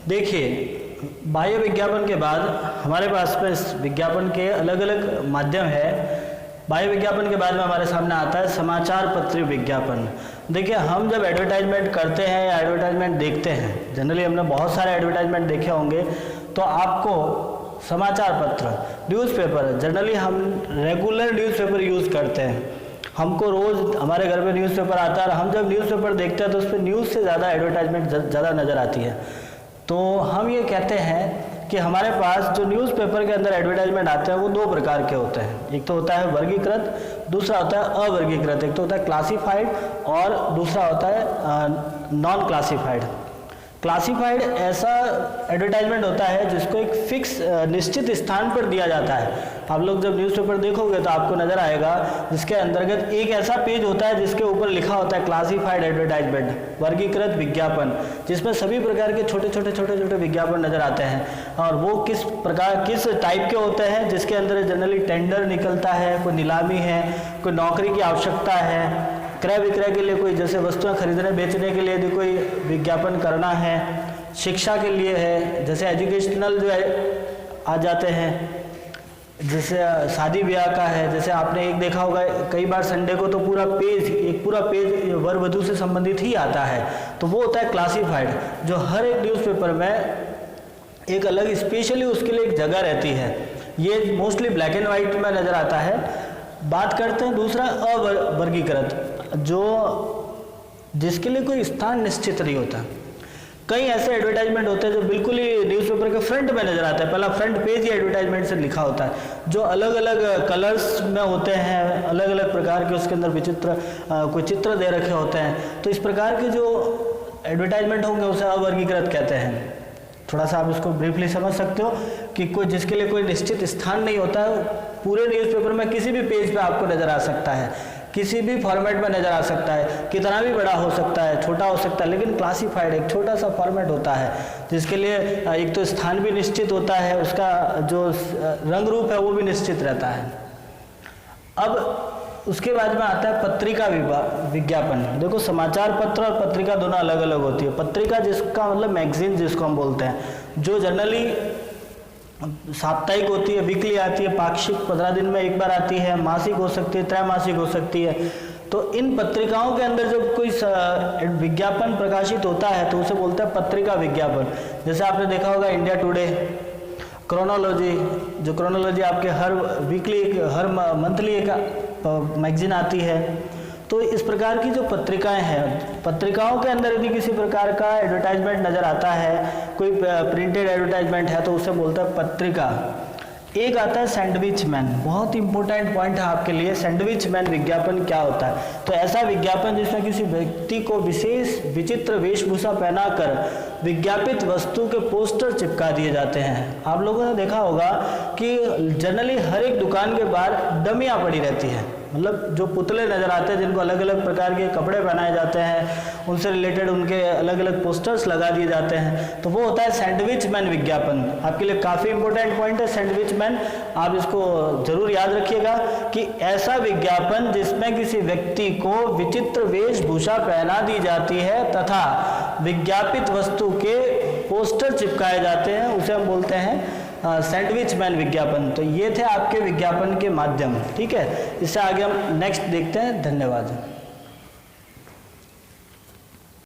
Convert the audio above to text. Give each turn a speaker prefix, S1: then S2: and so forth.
S1: देखिए, बाह्य विज्ञापन के बाद हमारे पास में विज्ञापन के अलग अलग माध्यम है। बाह्य विज्ञापन के बाद में हमारे सामने आता है समाचार पत्र विज्ञापन। देखिए, हम जब एडवर्टाइजमेंट करते हैं या एडवर्टाइजमेंट देखते हैं, जनरली हमने बहुत सारे एडवर्टाइजमेंट देखे होंगे, तो आपको समाचार पत्र, न्यूज़पेपर, जनरली हम रेगुलर न्यूज़पेपर यूज़ करते हैं। हमको रोज़ हमारे घर में न्यूज़पेपर आता है और हम जब न्यूज़पेपर देखते हैं तो उस पर न्यूज़ से ज़्यादा एडवर्टाइजमेंट ज़्यादा नज़र आती है। तो हम ये कहते हैं कि हमारे पास जो न्यूज़पेपर के अंदर एडवर्टाइजमेंट आते हैं वो दो प्रकार के होते हैं। एक तो होता है वर्गीकृत, दूसरा होता है अवर्गीकृत। एक तो होता है क्लासिफाइड और दूसरा होता है नॉन क्लासिफाइड। क्लासिफाइड ऐसा एडवर्टाइजमेंट होता है जिसको एक फिक्स निश्चित स्थान पर दिया जाता है। आप लोग जब न्यूज़पेपर देखोगे तो आपको नज़र आएगा जिसके अंतर्गत एक ऐसा पेज होता है जिसके ऊपर लिखा होता है क्लासिफाइड एडवर्टाइजमेंट, वर्गीकृत विज्ञापन, जिसमें सभी प्रकार के छोटे छोटे विज्ञापन नज़र आते हैं। और वो किस टाइप के होते हैं, जिसके अंदर जनरली टेंडर निकलता है, कोई नीलामी है, कोई नौकरी की आवश्यकता है, क्रय विक्रय के लिए कोई जैसे वस्तुएं खरीदने बेचने के लिए यदि कोई विज्ञापन करना है, शिक्षा के लिए है, जैसे एजुकेशनल जो है आ जाते हैं, जैसे शादी ब्याह का है। जैसे आपने एक देखा होगा कई बार संडे को तो एक पूरा पेज वर वधू से संबंधित ही आता है, तो वो होता है क्लासिफाइड, जो हर एक न्यूज़पेपर में एक अलग स्पेशली उसके लिए एक जगह रहती है। ये मोस्टली ब्लैक एंड वाइट में नज़र आता है। बात करते हैं दूसरा अवर्गीकृत, जिसके लिए कोई स्थान निश्चित नहीं होता। कई ऐसे एडवर्टाइजमेंट होते हैं जो बिल्कुल ही न्यूज़पेपर के फ्रंट में नज़र आता है, पहला फ्रंट पेज ही एडवर्टाइजमेंट से लिखा होता है, जो अलग अलग कलर्स में होते हैं, अलग अलग प्रकार के उसके अंदर विचित्र कोई चित्र दे रखे होते हैं। तो इस प्रकार के जो एडवर्टाइजमेंट होंगे उसे अवर्गीकृत कहते हैं। थोड़ा सा आप इसको ब्रीफली समझ सकते हो कि कोई जिसके लिए कोई निश्चित स्थान नहीं होता है, पूरे न्यूज़पेपर में किसी भी पेज पे आपको नज़र आ सकता है, किसी भी फॉर्मेट में नज़र आ सकता है, कितना भी बड़ा हो सकता है, छोटा हो सकता है, लेकिन क्लासिफाइड एक छोटा सा फॉर्मेट होता है जिसके लिए एक तो स्थान भी निश्चित होता है, उसका जो रंग रूप है वो भी निश्चित रहता है। अब उसके बाद में आता है पत्रिका विज्ञापन। देखो, समाचार पत्र और पत्रिका दोनों अलग अलग होती है। पत्रिका जिसका मतलब मैगजीन जिसको हम बोलते हैं, जो जनरली साप्ताहिक होती है, वीकली आती है, पाक्षिक 15 दिन में एक बार आती है, मासिक हो सकती है, त्रैमासिक हो सकती है। तो इन पत्रिकाओं के अंदर जब कोई विज्ञापन प्रकाशित होता है तो उसे बोलते हैं पत्रिका विज्ञापन। जैसे आपने देखा होगा इंडिया टुडे, क्रोनोलॉजी, जो क्रोनोलॉजी आपके हर वीकली हर मंथली एक मैगजीन आती है। तो इस प्रकार की जो पत्रिकाएं हैं, पत्रिकाओं के अंदर यदि किसी प्रकार का एडवर्टाइजमेंट नज़र आता है, कोई प्रिंटेड एडवर्टाइजमेंट है, तो उसे बोलता है पत्रिका। एक आता है सैंडविच मैन, बहुत इंपॉर्टेंट पॉइंट है आपके लिए। सैंडविच मैन विज्ञापन क्या होता है? तो ऐसा विज्ञापन जिसमें किसी व्यक्ति को विशेष विचित्र वेशभूषा पहनाकर विज्ञापित वस्तु के पोस्टर चिपका दिए जाते हैं। आप लोगों ने देखा होगा कि जनरली हर एक दुकान के बाहर डमियाँ पड़ी रहती हैं, मतलब जो पुतले नज़र आते हैं जिनको अलग अलग प्रकार के कपड़े पहनाए जाते हैं, उनसे रिलेटेड उनके अलग अलग पोस्टर्स लगा दिए जाते हैं। तो वो होता है सैंडविच मैन विज्ञापन। आपके लिए काफ़ी इंपॉर्टेंट पॉइंट है सैंडविच मैन, आप इसको जरूर याद रखिएगा कि ऐसा विज्ञापन जिसमें किसी व्यक्ति को विचित्र वेशभूषा पहना दी जाती है तथा विज्ञापित वस्तु के पोस्टर चिपकाए जाते हैं, उसे हम बोलते हैं सैंडविच मैन विज्ञापन। तो ये थे आपके विज्ञापन के माध्यम। ठीक है, इससे आगे हम नेक्स्ट देखते हैं। धन्यवाद।